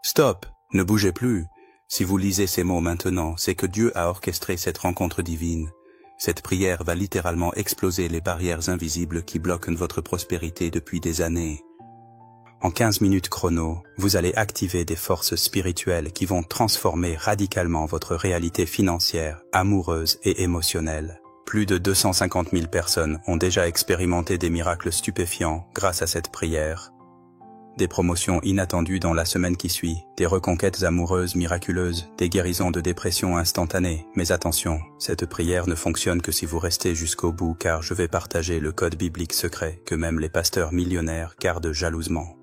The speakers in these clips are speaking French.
Stop, ne bougez plus. Si vous lisez ces mots maintenant, c'est que Dieu a orchestré cette rencontre divine. Cette prière va littéralement exploser les barrières invisibles qui bloquent votre prospérité depuis des années. En 15 minutes chrono, vous allez activer des forces spirituelles qui vont transformer radicalement votre réalité financière, amoureuse et émotionnelle. Plus de 250 000 personnes ont déjà expérimenté des miracles stupéfiants grâce à cette prière. Des promotions inattendues dans la semaine qui suit, des reconquêtes amoureuses miraculeuses, des guérisons de dépression instantanées. Mais attention, cette prière ne fonctionne que si vous restez jusqu'au bout car je vais partager le code biblique secret que même les pasteurs millionnaires gardent jalousement.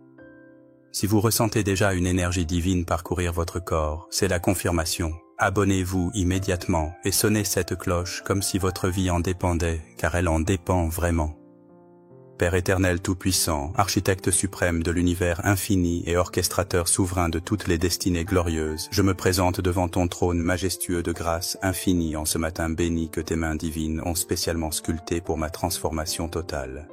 Si vous ressentez déjà une énergie divine parcourir votre corps, c'est la confirmation. Abonnez-vous immédiatement et sonnez cette cloche comme si votre vie en dépendait, car elle en dépend vraiment. Père éternel tout-puissant, architecte suprême de l'univers infini et orchestrateur souverain de toutes les destinées glorieuses, je me présente devant ton trône majestueux de grâce infinie en ce matin béni que tes mains divines ont spécialement sculpté pour ma transformation totale.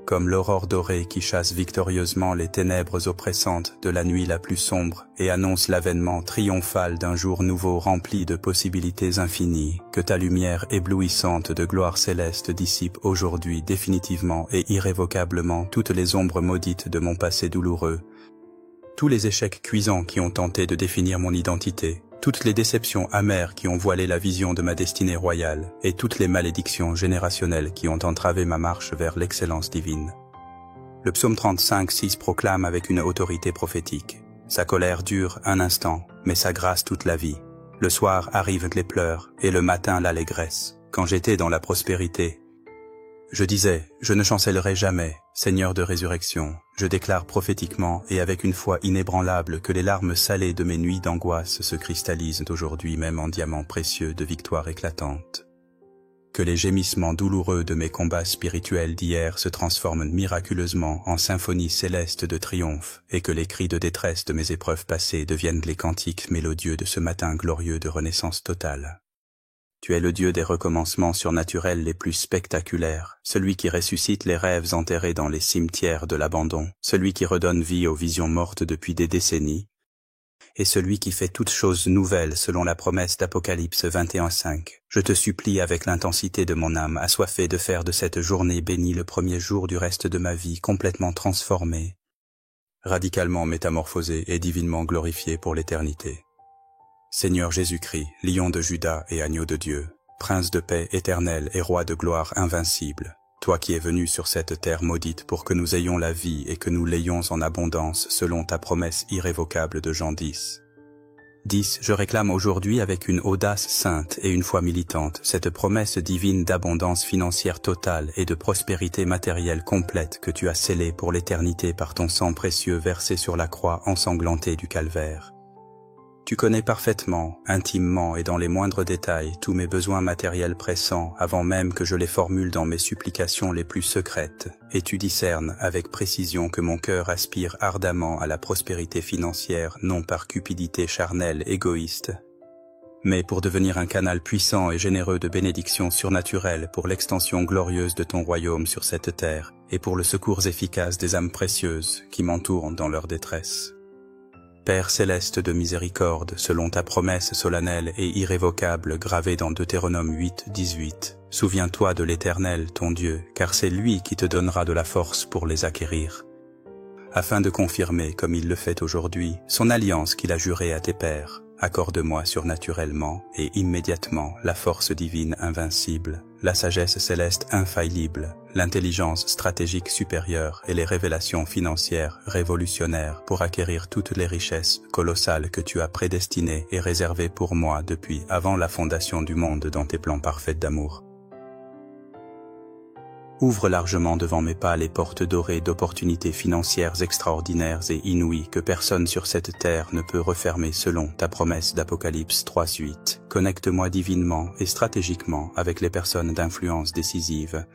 Comme l'aurore dorée qui chasse victorieusement les ténèbres oppressantes de la nuit la plus sombre et annonce l'avènement triomphal d'un jour nouveau rempli de possibilités infinies, que ta lumière éblouissante de gloire céleste dissipe aujourd'hui définitivement et irrévocablement toutes les ombres maudites de mon passé douloureux, tous les échecs cuisants qui ont tenté de définir mon identité, toutes les déceptions amères qui ont voilé la vision de ma destinée royale et toutes les malédictions générationnelles qui ont entravé ma marche vers l'excellence divine. Le psaume 35:6 proclame avec une autorité prophétique. Sa colère dure un instant, mais sa grâce toute la vie. Le soir arrivent les pleurs et le matin l'allégresse. Quand j'étais dans la prospérité, je disais, je ne chancellerai jamais, Seigneur de résurrection. Je déclare prophétiquement et avec une foi inébranlable que les larmes salées de mes nuits d'angoisse se cristallisent aujourd'hui même en diamants précieux de victoire éclatante. Que les gémissements douloureux de mes combats spirituels d'hier se transforment miraculeusement en symphonies célestes de triomphe et que les cris de détresse de mes épreuves passées deviennent les cantiques mélodieux de ce matin glorieux de renaissance totale. Tu es le Dieu des recommencements surnaturels les plus spectaculaires, celui qui ressuscite les rêves enterrés dans les cimetières de l'abandon, celui qui redonne vie aux visions mortes depuis des décennies, et celui qui fait toutes choses nouvelles selon la promesse d'Apocalypse 21:5. Je te supplie avec l'intensité de mon âme assoiffée de faire de cette journée bénie le premier jour du reste de ma vie complètement transformée, radicalement métamorphosée et divinement glorifiée pour l'éternité. Seigneur Jésus-Christ, lion de Juda et agneau de Dieu, prince de paix éternel et roi de gloire invincible, toi qui es venu sur cette terre maudite pour que nous ayons la vie et que nous l'ayons en abondance selon ta promesse irrévocable de Jean 10. 10. Je réclame aujourd'hui avec une audace sainte et une foi militante cette promesse divine d'abondance financière totale et de prospérité matérielle complète que tu as scellée pour l'éternité par ton sang précieux versé sur la croix ensanglantée du calvaire. Tu connais parfaitement, intimement et dans les moindres détails tous mes besoins matériels pressants avant même que je les formule dans mes supplications les plus secrètes, et tu discernes avec précision que mon cœur aspire ardemment à la prospérité financière non par cupidité charnelle égoïste, mais pour devenir un canal puissant et généreux de bénédictions surnaturelles pour l'extension glorieuse de ton royaume sur cette terre et pour le secours efficace des âmes précieuses qui m'entourent dans leur détresse. Père céleste de miséricorde, selon ta promesse solennelle et irrévocable gravée dans Deutéronome 8:18, souviens-toi de l'Éternel, ton Dieu, car c'est lui qui te donnera de la force pour les acquérir, afin de confirmer, comme il le fait aujourd'hui, son alliance qu'il a jurée à tes pères. Accorde-moi surnaturellement et immédiatement la force divine invincible, la sagesse céleste infaillible, l'intelligence stratégique supérieure et les révélations financières révolutionnaires pour acquérir toutes les richesses colossales que tu as prédestinées et réservées pour moi depuis avant la fondation du monde dans tes plans parfaits d'amour. Ouvre largement devant mes pas les portes dorées d'opportunités financières extraordinaires et inouïes que personne sur cette terre ne peut refermer selon ta promesse d'Apocalypse 3:8. Connecte-moi divinement et stratégiquement avec les personnes d'influence décisive,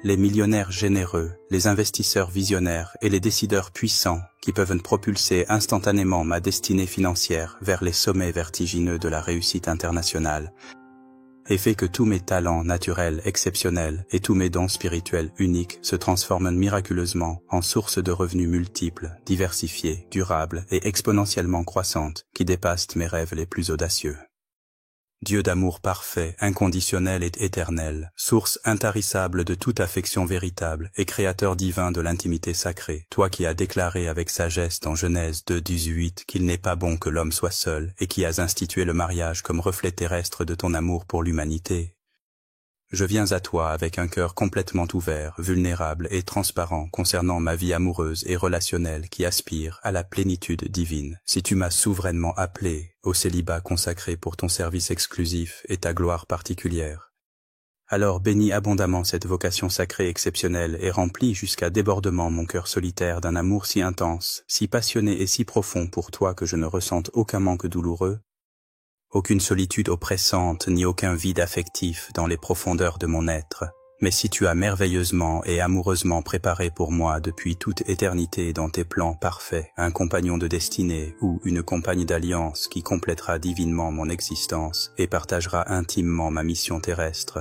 les millionnaires généreux, les investisseurs visionnaires et les décideurs puissants qui peuvent propulser instantanément ma destinée financière vers les sommets vertigineux de la réussite internationale. et fais que tous mes talents naturels exceptionnels et tous mes dons spirituels uniques se transforment miraculeusement en sources de revenus multiples, diversifiées, durables et exponentiellement croissantes qui dépassent mes rêves les plus audacieux. Dieu d'amour parfait, inconditionnel et éternel, source intarissable de toute affection véritable et créateur divin de l'intimité sacrée, toi qui as déclaré avec sagesse dans Genèse 2:18 qu'il n'est pas bon que l'homme soit seul et qui as institué le mariage comme reflet terrestre de ton amour pour l'humanité. Je viens à toi avec un cœur complètement ouvert, vulnérable et transparent concernant ma vie amoureuse et relationnelle qui aspire à la plénitude divine. Si tu m'as souverainement appelé au célibat consacré pour ton service exclusif et ta gloire particulière, alors bénis abondamment cette vocation sacrée exceptionnelle et remplis jusqu'à débordement mon cœur solitaire d'un amour si intense, si passionné et si profond pour toi que je ne ressente aucun manque douloureux, aucune solitude oppressante ni aucun vide affectif dans les profondeurs de mon être. Mais si tu as merveilleusement et amoureusement préparé pour moi depuis toute éternité dans tes plans parfaits un compagnon de destinée ou une compagne d'alliance qui complétera divinement mon existence et partagera intimement ma mission terrestre,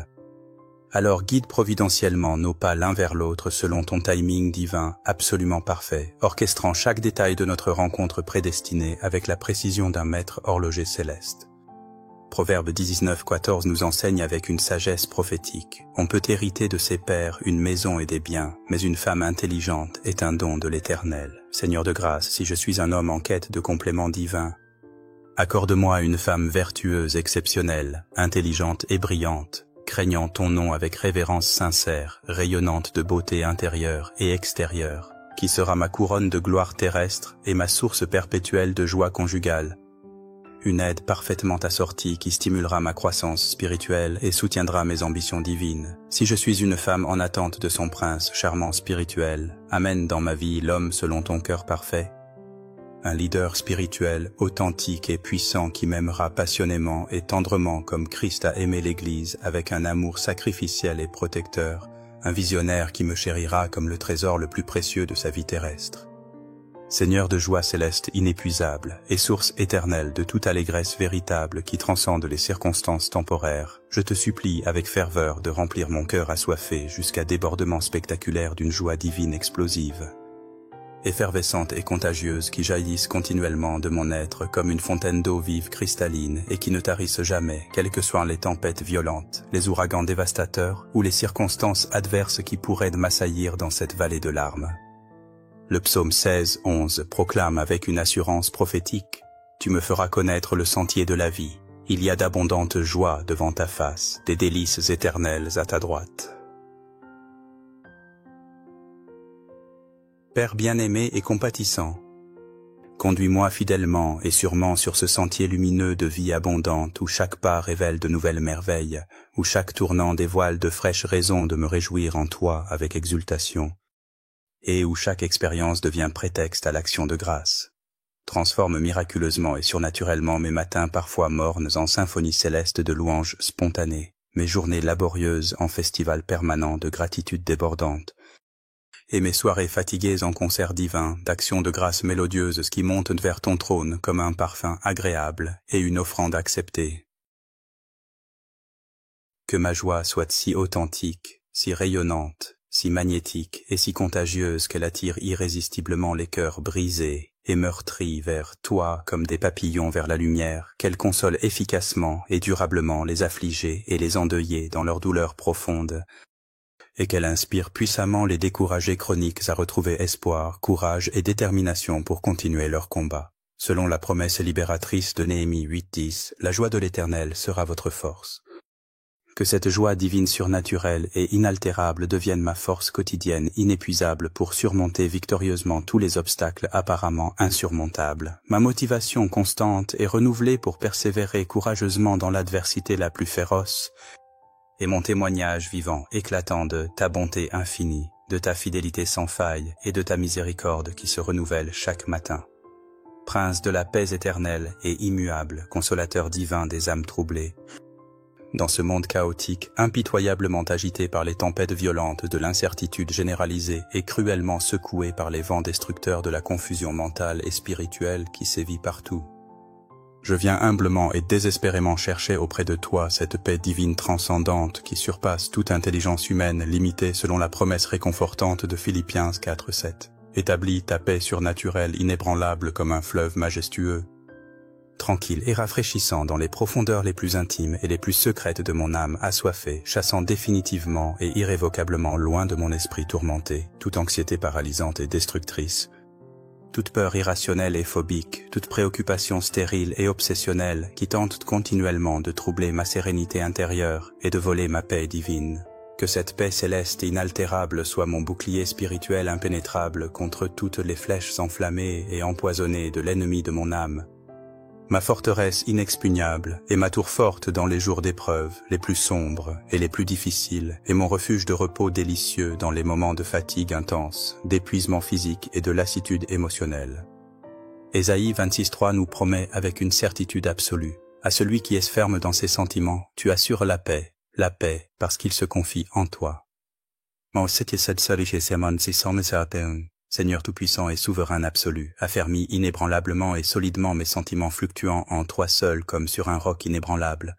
alors guide providentiellement nos pas l'un vers l'autre selon ton timing divin absolument parfait, orchestrant chaque détail de notre rencontre prédestinée avec la précision d'un maître horloger céleste. Proverbe 19:14 nous enseigne avec une sagesse prophétique. On peut hériter de ses pères une maison et des biens, mais une femme intelligente est un don de l'Éternel. Seigneur de grâce, si je suis un homme en quête de compléments divins, accorde-moi une femme vertueuse, exceptionnelle, intelligente et brillante, craignant ton nom avec révérence sincère, rayonnante de beauté intérieure et extérieure, qui sera ma couronne de gloire terrestre et ma source perpétuelle de joie conjugale. Une aide parfaitement assortie qui stimulera ma croissance spirituelle et soutiendra mes ambitions divines. Si je suis une femme en attente de son prince charmant spirituel, amène dans ma vie l'homme selon ton cœur parfait. Un leader spirituel, authentique et puissant qui m'aimera passionnément et tendrement comme Christ a aimé l'Église avec un amour sacrificiel et protecteur, un visionnaire qui me chérira comme le trésor le plus précieux de sa vie terrestre. Seigneur de joie céleste inépuisable et source éternelle de toute allégresse véritable qui transcende les circonstances temporaires, je te supplie avec ferveur de remplir mon cœur assoiffé jusqu'à débordement spectaculaire d'une joie divine explosive, effervescente et contagieuse qui jaillisse continuellement de mon être comme une fontaine d'eau vive cristalline et qui ne tarisse jamais, quelles que soient les tempêtes violentes, les ouragans dévastateurs ou les circonstances adverses qui pourraient m'assaillir dans cette vallée de larmes. Le psaume 16:11 proclame avec une assurance prophétique « Tu me feras connaître le sentier de la vie. Il y a d'abondantes joies devant ta face, des délices éternelles à ta droite. » Père bien-aimé et compatissant, conduis-moi fidèlement et sûrement sur ce sentier lumineux de vie abondante où chaque pas révèle de nouvelles merveilles, où chaque tournant dévoile de fraîches raisons de me réjouir en toi avec exultation, et où chaque expérience devient prétexte à l'action de grâce. Transforme miraculeusement et surnaturellement mes matins parfois mornes en symphonies célestes de louanges spontanées, mes journées laborieuses en festival permanent de gratitude débordante, et mes soirées fatiguées en concerts divins d'actions de grâce mélodieuses qui montent vers ton trône comme un parfum agréable et une offrande acceptée. Que ma joie soit si authentique, si rayonnante, si magnétique et si contagieuse qu'elle attire irrésistiblement les cœurs brisés et meurtris vers toi comme des papillons vers la lumière, qu'elle console efficacement et durablement les affligés et les endeuillés dans leur douleur profonde, et qu'elle inspire puissamment les découragés chroniques à retrouver espoir, courage et détermination pour continuer leur combat. Selon la promesse libératrice de Néhémie 8:10, la joie de l'Éternel sera votre force. Que cette joie divine surnaturelle et inaltérable devienne ma force quotidienne inépuisable pour surmonter victorieusement tous les obstacles apparemment insurmontables. Ma motivation constante et renouvelée pour persévérer courageusement dans l'adversité la plus féroce, et mon témoignage vivant éclatant de ta bonté infinie, de ta fidélité sans faille et de ta miséricorde qui se renouvelle chaque matin. Prince de la paix éternelle et immuable, consolateur divin des âmes troublées, dans ce monde chaotique, impitoyablement agité par les tempêtes violentes de l'incertitude généralisée et cruellement secoué par les vents destructeurs de la confusion mentale et spirituelle qui sévit partout. Je viens humblement et désespérément chercher auprès de toi cette paix divine transcendante qui surpasse toute intelligence humaine limitée selon la promesse réconfortante de Philippiens 4:7. Établis ta paix surnaturelle inébranlable comme un fleuve majestueux, tranquille et rafraîchissant dans les profondeurs les plus intimes et les plus secrètes de mon âme assoiffée, chassant définitivement et irrévocablement loin de mon esprit tourmenté toute anxiété paralysante et destructrice, toute peur irrationnelle et phobique, toute préoccupation stérile et obsessionnelle qui tente continuellement de troubler ma sérénité intérieure et de voler ma paix divine. Que cette paix céleste et inaltérable soit mon bouclier spirituel impénétrable contre toutes les flèches enflammées et empoisonnées de l'ennemi de mon âme, ma forteresse inexpugnable et ma tour forte dans les jours d'épreuve les plus sombres et les plus difficiles et mon refuge de repos délicieux dans les moments de fatigue intense, d'épuisement physique et de lassitude émotionnelle. Ésaïe 26:3 nous promet avec une certitude absolue, à celui qui est ferme dans ses sentiments, tu assures la paix parce qu'il se confie en toi. Seigneur tout-puissant et souverain absolu, affermis inébranlablement et solidement mes sentiments fluctuants en toi seul comme sur un roc inébranlable.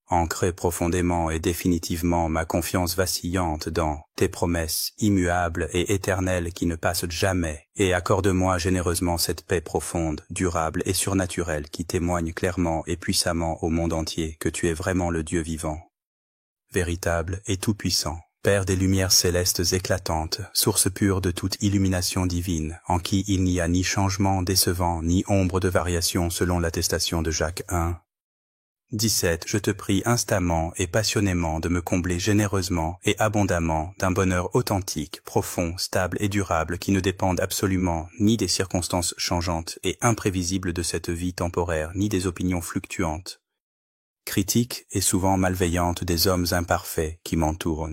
Ancré profondément et définitivement ma confiance vacillante dans tes promesses immuables et éternelles qui ne passent jamais, et accorde-moi généreusement cette paix profonde, durable et surnaturelle qui témoigne clairement et puissamment au monde entier que tu es vraiment le Dieu vivant, véritable et tout-puissant. Père des lumières célestes éclatantes, source pure de toute illumination divine, en qui il n'y a ni changement décevant, ni ombre de variation selon l'attestation de Jacques 1:17. Je te prie instamment et passionnément de me combler généreusement et abondamment d'un bonheur authentique, profond, stable et durable qui ne dépende absolument ni des circonstances changeantes et imprévisibles de cette vie temporaire, ni des opinions fluctuantes, critiques et souvent malveillantes des hommes imparfaits qui m'entourent.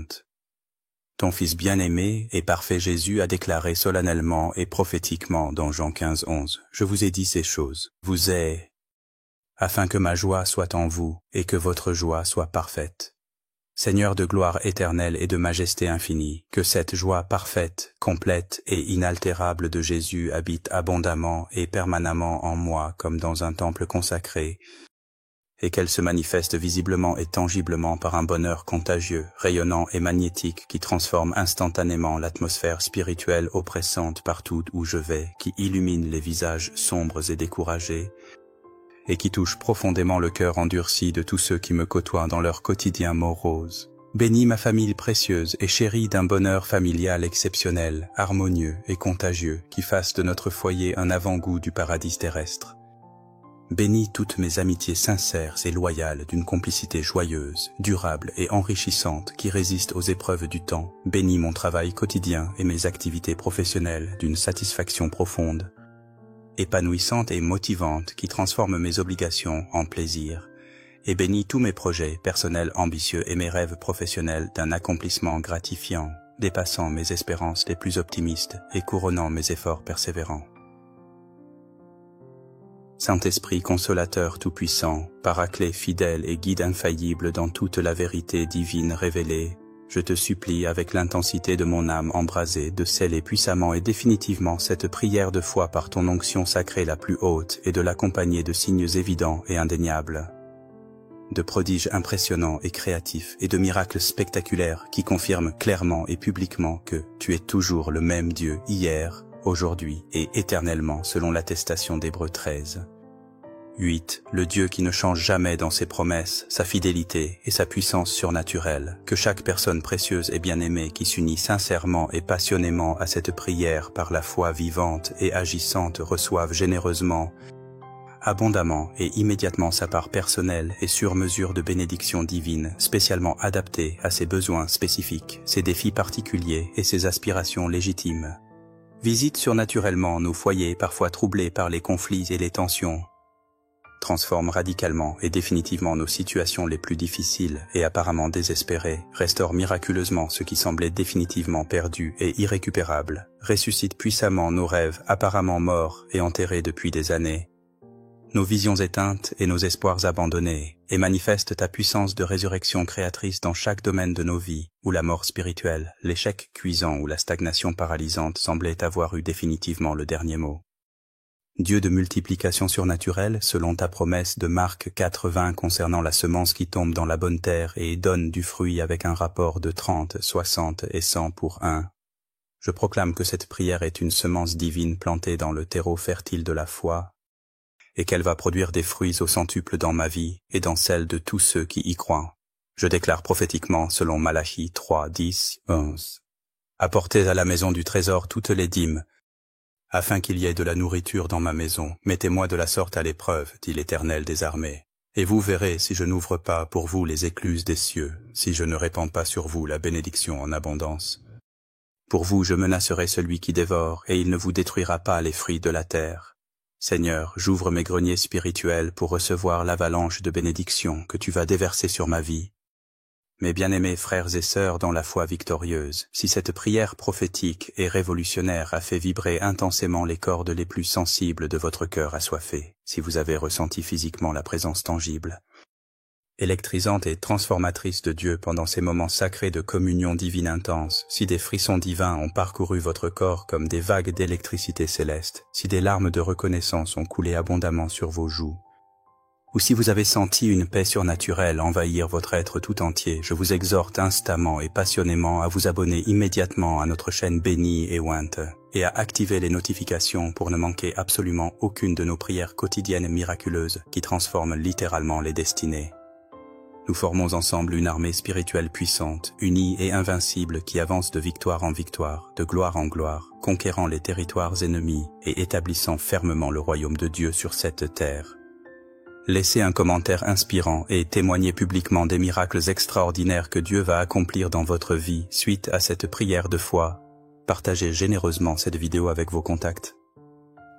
Ton Fils bien-aimé et parfait Jésus a déclaré solennellement et prophétiquement dans Jean 15:11, « Je vous ai dit ces choses, vous ai, afin que ma joie soit en vous et que votre joie soit parfaite. » Seigneur de gloire éternelle et de majesté infinie, que cette joie parfaite, complète et inaltérable de Jésus habite abondamment et permanemment en moi comme dans un temple consacré, et qu'elle se manifeste visiblement et tangiblement par un bonheur contagieux, rayonnant et magnétique qui transforme instantanément l'atmosphère spirituelle oppressante partout où je vais, qui illumine les visages sombres et découragés, et qui touche profondément le cœur endurci de tous ceux qui me côtoient dans leur quotidien morose. Bénis ma famille précieuse et chérie d'un bonheur familial exceptionnel, harmonieux et contagieux, qui fasse de notre foyer un avant-goût du paradis terrestre. Bénis toutes mes amitiés sincères et loyales d'une complicité joyeuse, durable et enrichissante qui résiste aux épreuves du temps. Bénis mon travail quotidien et mes activités professionnelles d'une satisfaction profonde, épanouissante et motivante qui transforme mes obligations en plaisir. Et bénis tous mes projets personnels ambitieux et mes rêves professionnels d'un accomplissement gratifiant, dépassant mes espérances les plus optimistes et couronnant mes efforts persévérants. Saint-Esprit consolateur tout-puissant, paraclet fidèle et guide infaillible dans toute la vérité divine révélée, je te supplie avec l'intensité de mon âme embrasée de sceller puissamment et définitivement cette prière de foi par ton onction sacrée la plus haute et de l'accompagner de signes évidents et indéniables, de prodiges impressionnants et créatifs et de miracles spectaculaires qui confirment clairement et publiquement que tu es toujours le même Dieu hier, aujourd'hui et éternellement selon l'attestation d'Hébreux 13:8, le Dieu qui ne change jamais dans ses promesses, sa fidélité et sa puissance surnaturelle, que chaque personne précieuse et bien-aimée qui s'unit sincèrement et passionnément à cette prière par la foi vivante et agissante reçoive généreusement, abondamment et immédiatement sa part personnelle et sur mesure de bénédictions divines spécialement adaptées à ses besoins spécifiques, ses défis particuliers et ses aspirations légitimes. Visite surnaturellement nos foyers parfois troublés par les conflits et les tensions. Transforme radicalement et définitivement nos situations les plus difficiles et apparemment désespérées. Restaure miraculeusement ce qui semblait définitivement perdu et irrécupérable. Ressuscite puissamment nos rêves apparemment morts et enterrés depuis des années, nos visions éteintes et nos espoirs abandonnés, et manifeste ta puissance de résurrection créatrice dans chaque domaine de nos vies, où la mort spirituelle, l'échec cuisant ou la stagnation paralysante semblaient avoir eu définitivement le dernier mot. Dieu de multiplication surnaturelle, selon ta promesse de Marc 4,20 concernant la semence qui tombe dans la bonne terre et donne du fruit avec un rapport de 30, 60 et 100 pour 1. Je proclame que cette prière est une semence divine plantée dans le terreau fertile de la foi et qu'elle va produire des fruits au centuple dans ma vie et dans celle de tous ceux qui y croient. Je déclare prophétiquement selon Malachie 3, 10, 11. Apportez à la maison du trésor toutes les dîmes, afin qu'il y ait de la nourriture dans ma maison. Mettez-moi de la sorte à l'épreuve, dit l'Éternel des armées. Et vous verrez si je n'ouvre pas pour vous les écluses des cieux, si je ne répands pas sur vous la bénédiction en abondance. Pour vous je menacerai celui qui dévore, et il ne vous détruira pas les fruits de la terre. Seigneur, j'ouvre mes greniers spirituels pour recevoir l'avalanche de bénédictions que tu vas déverser sur ma vie. Mes bien-aimés frères et sœurs dans la foi victorieuse, si cette prière prophétique et révolutionnaire a fait vibrer intensément les cordes les plus sensibles de votre cœur assoiffé, si vous avez ressenti physiquement la présence tangible, électrisante et transformatrice de Dieu pendant ces moments sacrés de communion divine intense, si des frissons divins ont parcouru votre corps comme des vagues d'électricité céleste, si des larmes de reconnaissance ont coulé abondamment sur vos joues, ou si vous avez senti une paix surnaturelle envahir votre être tout entier, je vous exhorte instamment et passionnément à vous abonner immédiatement à notre chaîne bénie et ointe et à activer les notifications pour ne manquer absolument aucune de nos prières quotidiennes miraculeuses qui transforment littéralement les destinées. Nous formons ensemble une armée spirituelle puissante, unie et invincible qui avance de victoire en victoire, de gloire en gloire, conquérant les territoires ennemis et établissant fermement le royaume de Dieu sur cette terre. Laissez un commentaire inspirant et témoignez publiquement des miracles extraordinaires que Dieu va accomplir dans votre vie suite à cette prière de foi. Partagez généreusement cette vidéo avec vos contacts.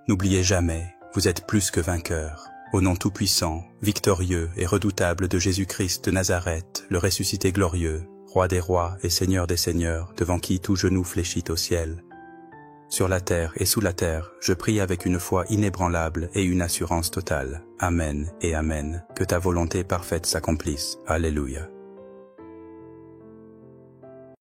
N'oubliez jamais, vous êtes plus que vainqueurs. Au nom tout-puissant, victorieux et redoutable de Jésus-Christ de Nazareth, le ressuscité glorieux, Roi des rois et Seigneur des seigneurs, devant qui tout genou fléchit au ciel. Sur la terre et sous la terre, je prie avec une foi inébranlable et une assurance totale. Amen et Amen. Que ta volonté parfaite s'accomplisse. Alléluia.